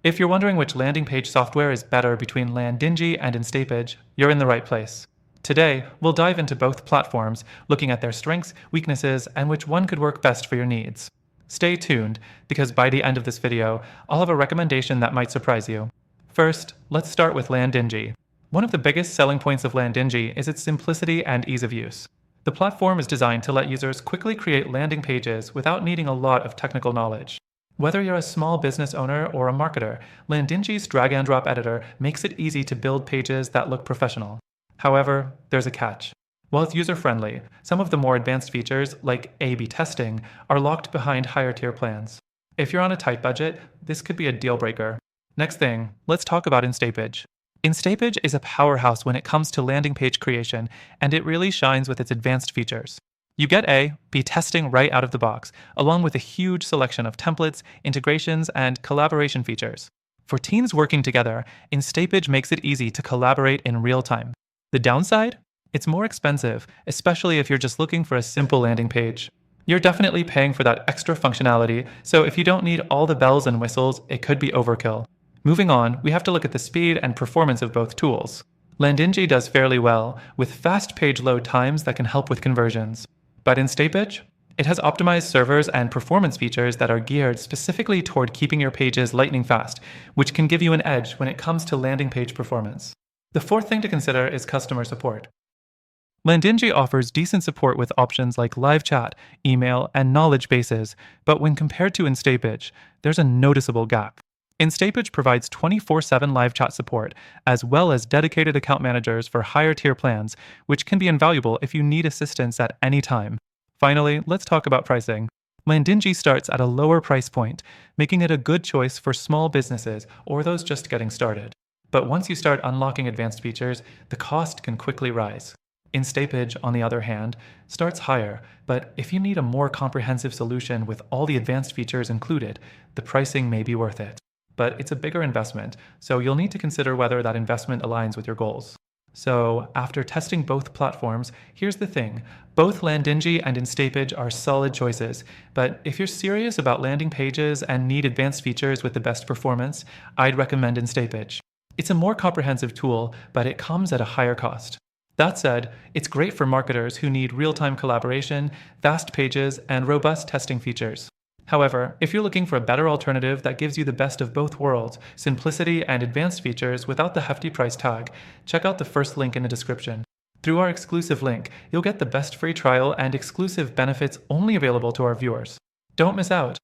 If you're wondering which landing page software is better between Landingi and Instapage, you're in the right place. Today, we'll dive into both platforms, looking at their strengths, weaknesses, and which one could work best for your needs. Stay tuned, because by the end of this video, I'll have a recommendation that might surprise you. First, let's start with Landingi. One of the biggest selling points of Landingi is its simplicity and ease of use. The platform is designed to let users quickly create landing pages without needing a lot of technical knowledge. Whether you're a small business owner or a marketer, Landingi's drag-and-drop editor makes it easy to build pages that look professional. However, there's a catch. While it's user-friendly, some of the more advanced features, like A/B testing, are locked behind higher-tier plans. If you're on a tight budget, this could be a deal-breaker. Next thing, let's talk about Instapage. Instapage is a powerhouse when it comes to landing page creation, and it really shines with its advanced features. You get A/B testing right out of the box, along with a huge selection of templates, integrations, and collaboration features. For teams working together, Instapage makes it easy to collaborate in real time. The downside? It's more expensive, especially if you're just looking for a simple landing page. You're definitely paying for that extra functionality, so if you don't need all the bells and whistles, it could be overkill. Moving on, we have to look at the speed and performance of both tools. Landingi does fairly well, with fast page load times that can help with conversions. But Instapage? It has optimized servers and performance features that are geared specifically toward keeping your pages lightning fast, which can give you an edge when it comes to landing page performance. The fourth thing to consider is customer support. Landingi offers decent support with options like live chat, email, and knowledge bases, but when compared to Instapage, there's a noticeable gap. Instapage provides 24/7 live chat support, as well as dedicated account managers for higher tier plans, which can be invaluable if you need assistance at any time. Finally, let's talk about pricing. Landingi starts at a lower price point, making it a good choice for small businesses or those just getting started. But once you start unlocking advanced features, the cost can quickly rise. Instapage, on the other hand, starts higher, but if you need a more comprehensive solution with all the advanced features included, the pricing may be worth it. But it's a bigger investment, so you'll need to consider whether that investment aligns with your goals. So, after testing both platforms, here's the thing. Both Landingi and Instapage are solid choices, but if you're serious about landing pages and need advanced features with the best performance, I'd recommend Instapage. It's a more comprehensive tool, but it comes at a higher cost. That said, it's great for marketers who need real-time collaboration, fast pages, and robust testing features. However, if you're looking for a better alternative that gives you the best of both worlds, simplicity and advanced features without the hefty price tag, check out the first link in the description. Through our exclusive link, you'll get the best free trial and exclusive benefits only available to our viewers. Don't miss out.